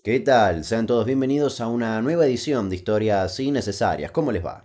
¿Qué tal? Sean todos bienvenidos a una nueva edición de Historias Innecesarias. ¿Cómo les va?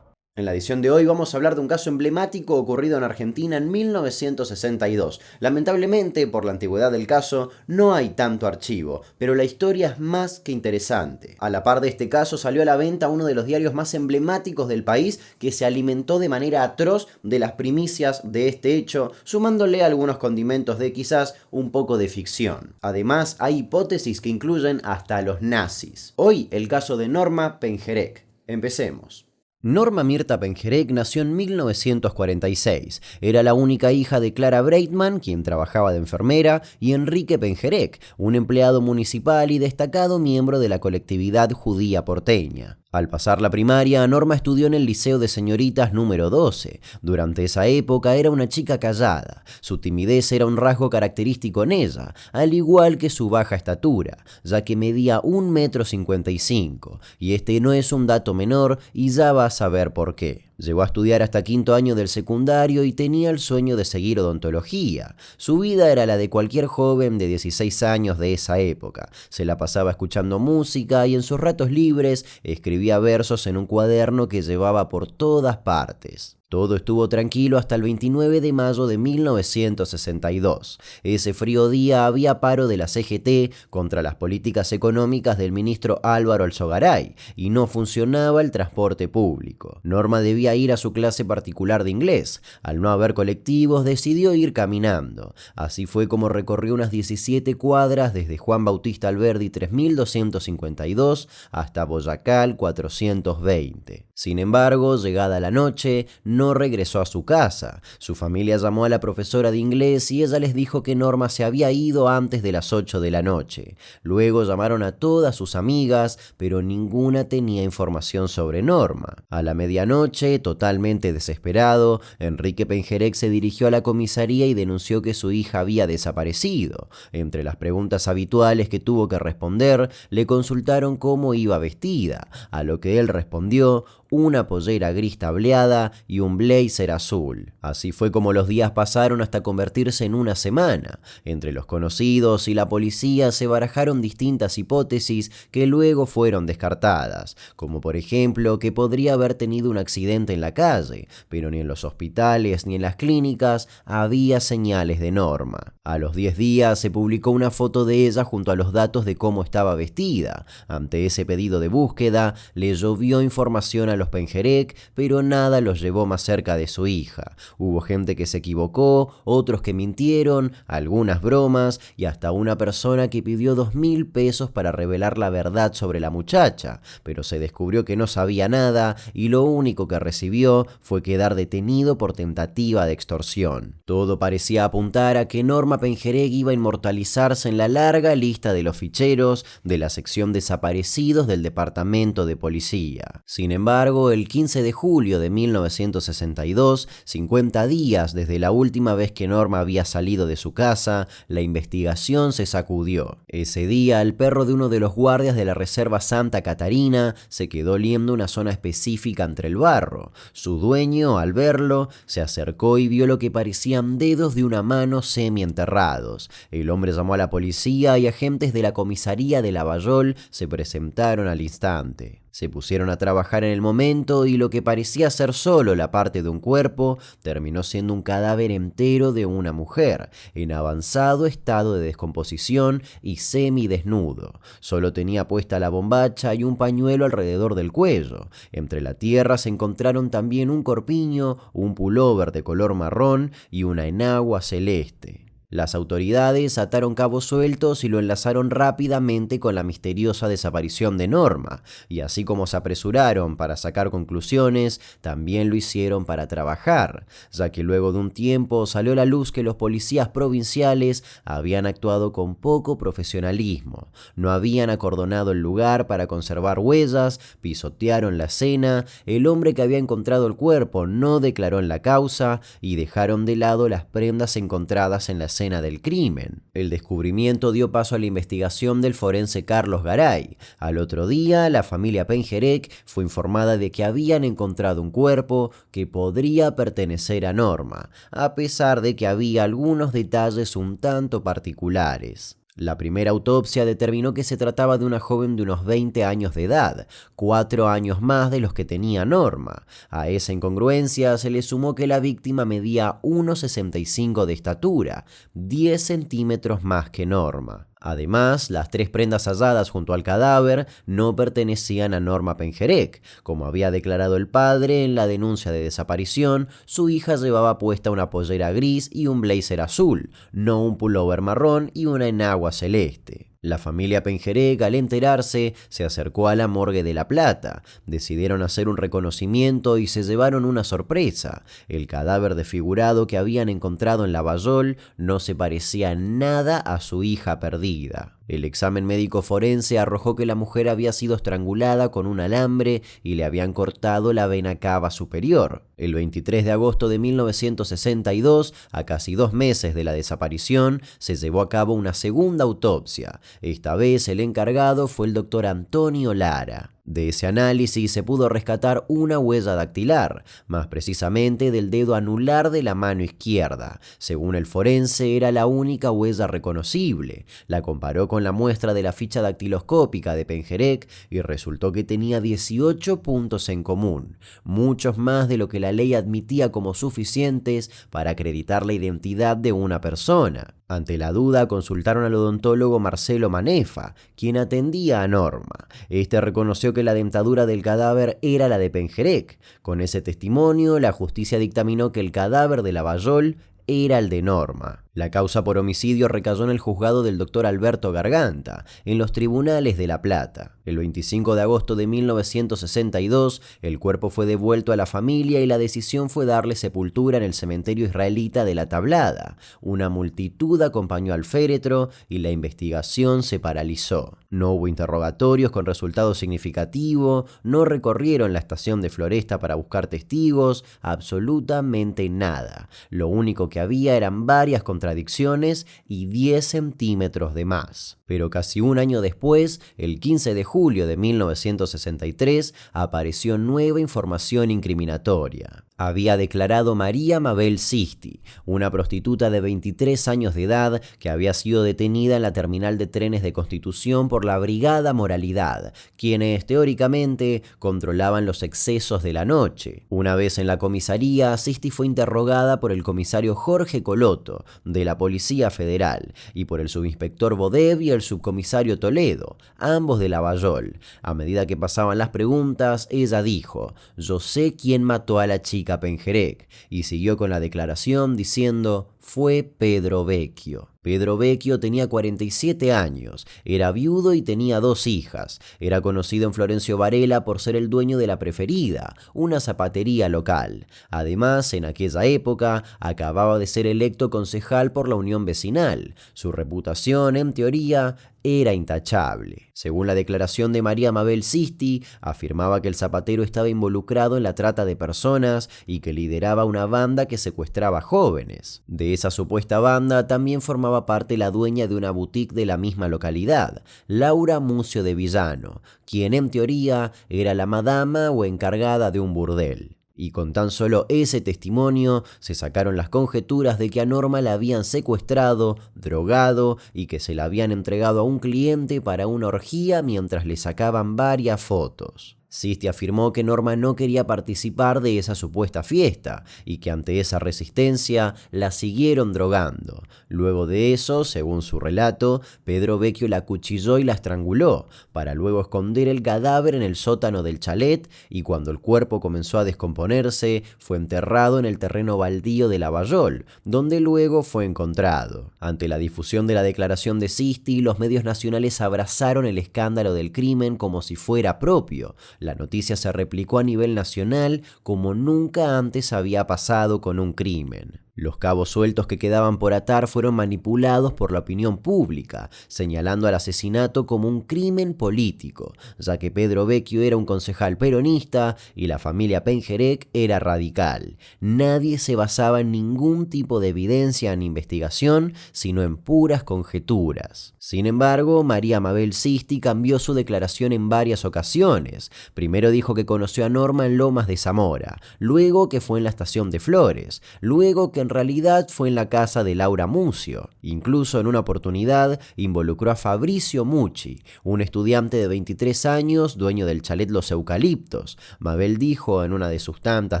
En la edición de hoy vamos a hablar de un caso emblemático ocurrido en Argentina en 1962. Lamentablemente, por la antigüedad del caso, no hay tanto archivo, pero la historia es más que interesante. A la par de este caso salió a la venta uno de los diarios más emblemáticos del país que se alimentó de manera atroz de las primicias de este hecho, sumándole algunos condimentos de quizás un poco de ficción. Además, hay hipótesis que incluyen hasta a los nazis. Hoy, el caso de Norma Pengerek. Empecemos. Norma Mirta Pengerek nació en 1946. Era la única hija de Clara Breitman, quien trabajaba de enfermera, y Enrique Pengerek, un empleado municipal y destacado miembro de la colectividad judía porteña. Al pasar la primaria, Norma estudió en el Liceo de Señoritas número 12. Durante esa época era una chica callada. Su timidez era un rasgo característico en ella, al igual que su baja estatura, ya que medía 1,55 m, y este no es un dato menor y ya vas a saber por qué. Llegó a estudiar hasta quinto año del secundario y tenía el sueño de seguir odontología. Su vida era la de cualquier joven de 16 años de esa época. Se la pasaba escuchando música y en sus ratos libres escribía versos en un cuaderno que llevaba por todas partes. Todo estuvo tranquilo hasta el 29 de mayo de 1962. Ese frío día había paro de la CGT contra las políticas económicas del ministro Álvaro Alzogaray y no funcionaba el transporte público. Norma debía ir a su clase particular de inglés. Al no haber colectivos, decidió ir caminando. Así fue como recorrió unas 17 cuadras desde Juan Bautista Alberdi 3252 hasta Boyacal 420. Sin embargo, llegada la noche, no regresó a su casa. Su familia llamó a la profesora de inglés y ella les dijo que Norma se había ido antes de las 8 de la noche. Luego llamaron a todas sus amigas, pero ninguna tenía información sobre Norma. A la medianoche, totalmente desesperado, Enrique Pengerek se dirigió a la comisaría y denunció que su hija había desaparecido. Entre las preguntas habituales que tuvo que responder, le consultaron cómo iba vestida, a lo que él respondió: una pollera gris tableada y un blazer azul. Así fue como los días pasaron hasta convertirse en una semana. Entre los conocidos y la policía se barajaron distintas hipótesis que luego fueron descartadas, como por ejemplo que podría haber tenido un accidente en la calle, pero ni en los hospitales ni en las clínicas había señales de Norma. A los 10 días se publicó una foto de ella junto a los datos de cómo estaba vestida. Ante ese pedido de búsqueda, le llovió información a los Pengerek, pero nada los llevó más cerca de su hija. Hubo gente que se equivocó, otros que mintieron, algunas bromas y hasta una persona que pidió 2.000 pesos para revelar la verdad sobre la muchacha, pero se descubrió que no sabía nada y lo único que recibió fue quedar detenido por tentativa de extorsión. Todo parecía apuntar a que Norma Pengerek iba a inmortalizarse en la larga lista de los ficheros de la sección desaparecidos del departamento de policía. Sin embargo, el 15 de julio de 1962, 50 días desde la última vez que Norma había salido de su casa, la investigación se sacudió. Ese día, el perro de uno de los guardias de la Reserva Santa Catarina se quedó oliendo una zona específica entre el barro. Su dueño, al verlo, se acercó y vio lo que parecían dedos de una mano semienterrados. El hombre llamó a la policía y agentes de la comisaría de Lavallol se presentaron al instante. Se pusieron a trabajar en el momento y lo que parecía ser solo la parte de un cuerpo terminó siendo un cadáver entero de una mujer, en avanzado estado de descomposición y semidesnudo. Solo tenía puesta la bombacha y un pañuelo alrededor del cuello. Entre la tierra se encontraron también un corpiño, un pullover de color marrón y una enagua celeste. Las autoridades ataron cabos sueltos y lo enlazaron rápidamente con la misteriosa desaparición de Norma, y así como se apresuraron para sacar conclusiones, también lo hicieron para trabajar, ya que luego de un tiempo salió a la luz que los policías provinciales habían actuado con poco profesionalismo. No habían acordonado el lugar para conservar huellas, pisotearon la escena, el hombre que había encontrado el cuerpo no declaró en la causa y dejaron de lado las prendas encontradas en la escena escena del crimen. El descubrimiento dio paso a la investigación del forense Carlos Garay. Al otro día, la familia Pengerek fue informada de que habían encontrado un cuerpo que podría pertenecer a Norma, a pesar de que había algunos detalles un tanto particulares. La primera autopsia determinó que se trataba de una joven de unos 20 años de edad, 4 años más de los que tenía Norma. A esa incongruencia se le sumó que la víctima medía 1,65 de estatura, 10 centímetros más que Norma. Además, las 3 prendas halladas junto al cadáver no pertenecían a Norma Pengerek. Como había declarado el padre en la denuncia de desaparición, su hija llevaba puesta una pollera gris y un blazer azul, no un pullover marrón y una enagua celeste. La familia Pengerek, al enterarse, se acercó a la morgue de La Plata. Decidieron hacer un reconocimiento y se llevaron una sorpresa. El cadáver desfigurado que habían encontrado en Lavallol no se parecía nada a su hija perdida. El examen médico forense arrojó que la mujer había sido estrangulada con un alambre y le habían cortado la vena cava superior. El 23 de agosto de 1962, a casi 2 meses de la desaparición, se llevó a cabo una segunda autopsia. Esta vez el encargado fue el doctor Antonio Lara. De ese análisis se pudo rescatar una huella dactilar, más precisamente del dedo anular de la mano izquierda. Según el forense, era la única huella reconocible. La comparó con la muestra de la ficha dactiloscópica de Pengerek y resultó que tenía 18 puntos en común, muchos más de lo que la ley admitía como suficientes para acreditar la identidad de una persona. Ante la duda, consultaron al odontólogo Marcelo Manefa, quien atendía a Norma. Este reconoció que la dentadura del cadáver era la de Pengerek. Con ese testimonio, la justicia dictaminó que el cadáver de Lavallol era el de Norma. La causa por homicidio recayó en el juzgado del doctor Alberto Garganta, en los tribunales de La Plata. El 25 de agosto de 1962, el cuerpo fue devuelto a la familia y la decisión fue darle sepultura en el cementerio israelita de La Tablada. Una multitud acompañó al féretro y la investigación se paralizó. No hubo interrogatorios con resultado significativo, no recorrieron la estación de Floresta para buscar testigos, absolutamente nada. Lo único que había eran varias contradicciones y 10 centímetros de más. Pero casi un año después, el 15 de julio de 1963, apareció nueva información incriminatoria. Había declarado María Mabel Sisti, una prostituta de 23 años de edad que había sido detenida en la terminal de trenes de Constitución por la Brigada Moralidad, quienes teóricamente controlaban los excesos de la noche. Una vez en la comisaría, Sisti fue interrogada por el comisario Jorge Coloto, de la Policía Federal, y por el subinspector Bodev y el subcomisario Toledo, ambos de Lavallol. A medida que pasaban las preguntas, ella dijo: "Yo sé quién mató a la chica Pengerek", y siguió con la declaración diciendo: "Fue Pedro Vecchio". Pedro Vecchio tenía 47 años, era viudo y tenía 2 hijas. Era conocido en Florencio Varela por ser el dueño de La Preferida, una zapatería local. Además, en aquella época, acababa de ser electo concejal por la Unión Vecinal. Su reputación, en teoría, era intachable. Según la declaración de María Mabel Sisti, afirmaba que el zapatero estaba involucrado en la trata de personas y que lideraba una banda que secuestraba jóvenes. De esa supuesta banda también formaba parte la dueña de una boutique de la misma localidad, Laura Mucio de Villano, quien en teoría era la madama o encargada de un burdel. Y con tan solo ese testimonio se sacaron las conjeturas de que a Norma la habían secuestrado, drogado y que se la habían entregado a un cliente para una orgía mientras le sacaban varias fotos. Sisti afirmó que Norma no quería participar de esa supuesta fiesta y que ante esa resistencia la siguieron drogando. Luego de eso, según su relato, Pedro Vecchio la acuchilló y la estranguló, para luego esconder el cadáver en el sótano del chalet, y cuando el cuerpo comenzó a descomponerse, fue enterrado en el terreno baldío de Lavallol, donde luego fue encontrado. Ante la difusión de la declaración de Sisti, los medios nacionales abrazaron el escándalo del crimen como si fuera propio. La noticia se replicó a nivel nacional como nunca antes había pasado con un crimen. Los cabos sueltos que quedaban por atar fueron manipulados por la opinión pública, señalando al asesinato como un crimen político, ya que Pedro Vecchio era un concejal peronista y la familia Pengerek era radical. Nadie se basaba en ningún tipo de evidencia ni investigación, sino en puras conjeturas. Sin embargo, María Mabel Sisti cambió su declaración en varias ocasiones. Primero dijo que conoció a Norma en Lomas de Zamora, luego que fue en la estación de Flores, luego que en realidad fue en la casa de Laura Mucio. Incluso en una oportunidad involucró a Fabricio Mucci, un estudiante de 23 años, dueño del chalet Los Eucaliptos. Mabel dijo en una de sus tantas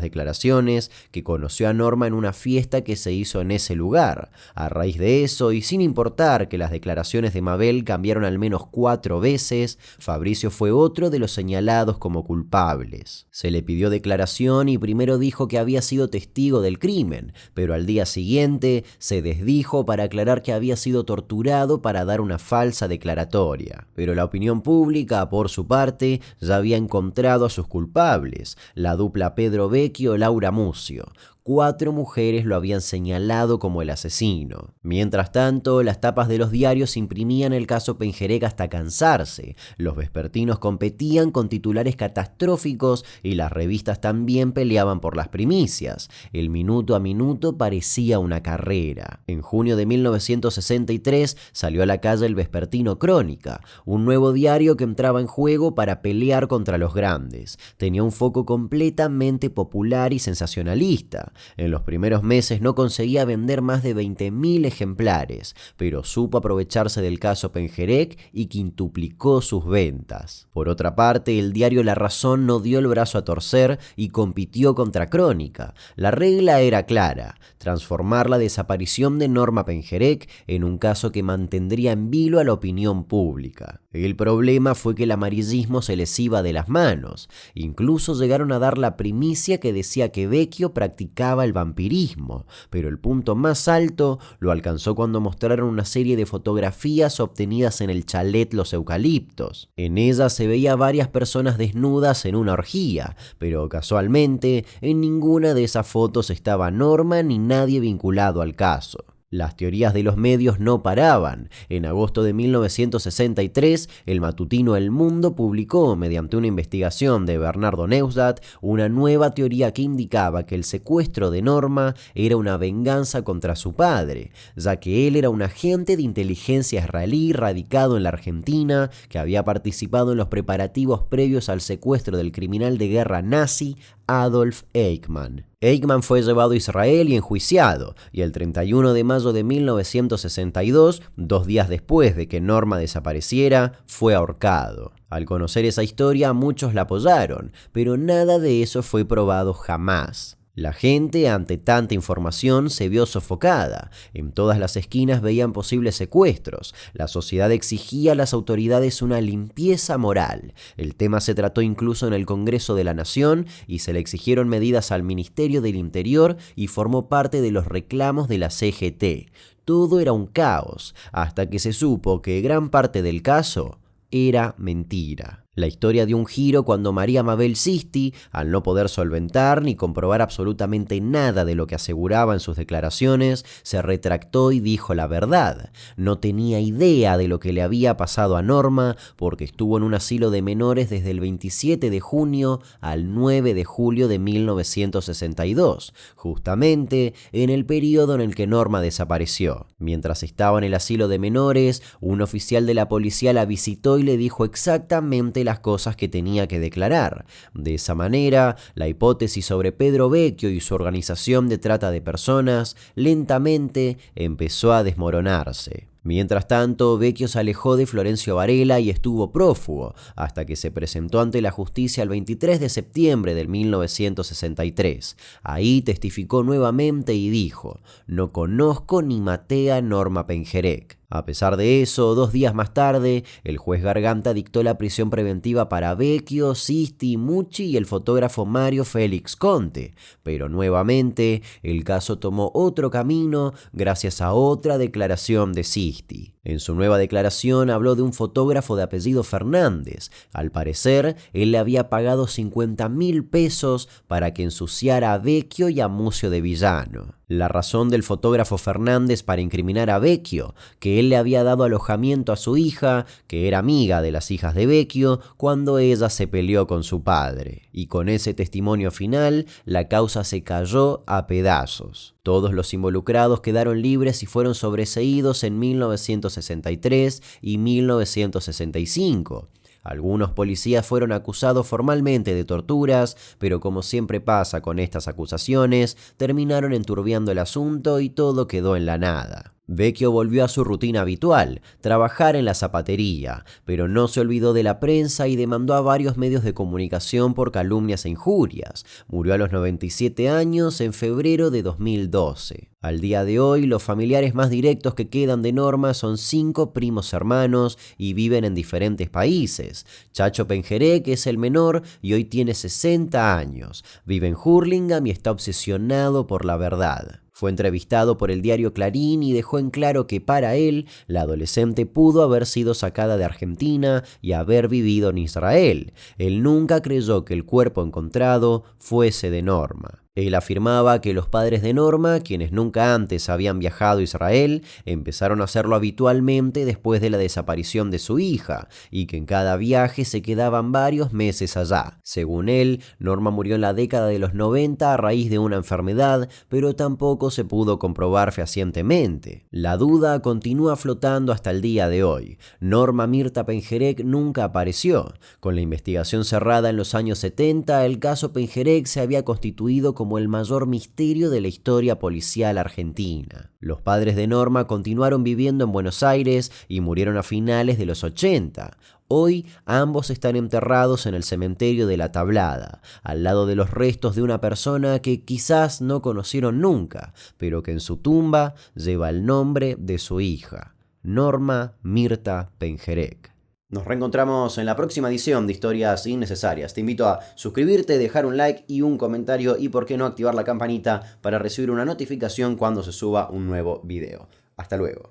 declaraciones que conoció a Norma en una fiesta que se hizo en ese lugar. A raíz de eso, y sin importar que las declaraciones de Mabel cambiaron al menos 4 veces, Fabricio fue otro de los señalados como culpables. Se le pidió declaración y primero dijo que había sido testigo del crimen, pero al día siguiente se desdijo para aclarar que había sido torturado para dar una falsa declaratoria. Pero la opinión pública, por su parte, ya había encontrado a sus culpables, la dupla Pedro Vecchio-Laura Mucio. 4 mujeres lo habían señalado como el asesino. Mientras tanto, las tapas de los diarios imprimían el caso Pengerek hasta cansarse. Los vespertinos competían con titulares catastróficos y las revistas también peleaban por las primicias. El minuto a minuto parecía una carrera. En junio de 1963 salió a la calle el vespertino Crónica, un nuevo diario que entraba en juego para pelear contra los grandes. Tenía un foco completamente popular y sensacionalista. En los primeros meses no conseguía vender más de 20.000 ejemplares, pero supo aprovecharse del caso Pengerek y quintuplicó sus ventas. Por otra parte, el diario La Razón no dio el brazo a torcer y compitió contra Crónica. La regla era clara: transformar la desaparición de Norma Pengerek en un caso que mantendría en vilo a la opinión pública. El problema fue que el amarillismo se les iba de las manos. Incluso llegaron a dar la primicia que decía que Vecchio practicaba el vampirismo, pero el punto más alto lo alcanzó cuando mostraron una serie de fotografías obtenidas en el chalet Los Eucaliptos. En ellas se veía varias personas desnudas en una orgía, pero casualmente en ninguna de esas fotos estaba Norma ni nadie vinculado al caso. Las teorías de los medios no paraban. En agosto de 1963, el matutino El Mundo publicó, mediante una investigación de Bernardo Neustadt, una nueva teoría que indicaba que el secuestro de Norma era una venganza contra su padre, ya que él era un agente de inteligencia israelí radicado en la Argentina que había participado en los preparativos previos al secuestro del criminal de guerra nazi Adolf Eichmann. Eichmann fue llevado a Israel y enjuiciado, y el 31 de mayo de 1962, 2 días después de que Norma desapareciera, fue ahorcado. Al conocer esa historia, muchos la apoyaron, pero nada de eso fue probado jamás. La gente, ante tanta información, se vio sofocada. En todas las esquinas veían posibles secuestros. La sociedad exigía a las autoridades una limpieza moral. El tema se trató incluso en el Congreso de la Nación y se le exigieron medidas al Ministerio del Interior y formó parte de los reclamos de la CGT. Todo era un caos, hasta que se supo que gran parte del caso era mentira. La historia dio un giro cuando María Mabel Sisti, al no poder solventar ni comprobar absolutamente nada de lo que aseguraba en sus declaraciones, se retractó y dijo la verdad. No tenía idea de lo que le había pasado a Norma porque estuvo en un asilo de menores desde el 27 de junio al 9 de julio de 1962, justamente en el periodo en el que Norma desapareció. Mientras estaba en el asilo de menores, un oficial de la policía la visitó y le dijo exactamente las cosas que tenía que declarar. De esa manera, la hipótesis sobre Pedro Vecchio y su organización de trata de personas lentamente empezó a desmoronarse. Mientras tanto, Vecchio se alejó de Florencio Varela y estuvo prófugo, hasta que se presentó ante la justicia el 23 de septiembre de 1963. Ahí testificó nuevamente y dijo: «No conozco ni maté a Norma Pengerek». A pesar de eso, 2 días más tarde, el juez Garganta dictó la prisión preventiva para Vecchio, Sisti, Mucci y el fotógrafo Mario Félix Conte. Pero nuevamente, el caso tomó otro camino gracias a otra declaración de Sisti. En su nueva declaración habló de un fotógrafo de apellido Fernández. Al parecer, él le había pagado 50.000 pesos para que ensuciara a Vecchio y a Mucio de villano. La razón del fotógrafo Fernández para incriminar a Vecchio, que él le había dado alojamiento a su hija, que era amiga de las hijas de Vecchio, cuando ella se peleó con su padre. Y con ese testimonio final, la causa se cayó a pedazos. Todos los involucrados quedaron libres y fueron sobreseídos en 1963 y 1965. Algunos policías fueron acusados formalmente de torturas, pero como siempre pasa con estas acusaciones, terminaron enturbiando el asunto y todo quedó en la nada. Vecchio volvió a su rutina habitual, trabajar en la zapatería, pero no se olvidó de la prensa y demandó a varios medios de comunicación por calumnias e injurias. Murió a los 97 años en febrero de 2012. Al día de hoy, los familiares más directos que quedan de Norma son 5 primos hermanos y viven en diferentes países. Chacho Pengerek es el menor y hoy tiene 60 años. Vive en Hurlingham y está obsesionado por la verdad. Fue entrevistado por el diario Clarín y dejó en claro que para él, la adolescente pudo haber sido sacada de Argentina y haber vivido en Israel. Él nunca creyó que el cuerpo encontrado fuese de Norma. Él afirmaba que los padres de Norma, quienes nunca antes habían viajado a Israel, empezaron a hacerlo habitualmente después de la desaparición de su hija, y que en cada viaje se quedaban varios meses allá. Según él, Norma murió en la década de los 90 a raíz de una enfermedad, pero tampoco se pudo comprobar fehacientemente. La duda continúa flotando hasta el día de hoy. Norma Mirta Pengerek nunca apareció. Con la investigación cerrada en los años 70, el caso Pengerek se había constituido como el mayor misterio de la historia policial argentina. Los padres de Norma continuaron viviendo en Buenos Aires y murieron a finales de los 80. Hoy ambos están enterrados en el cementerio de La Tablada, al lado de los restos de una persona que quizás no conocieron nunca, pero que en su tumba lleva el nombre de su hija, Norma Mirta Pengerek. Nos reencontramos en la próxima edición de Historias Innecesarias. Te invito a suscribirte, dejar un like y un comentario y por qué no activar la campanita para recibir una notificación cuando se suba un nuevo video. Hasta luego.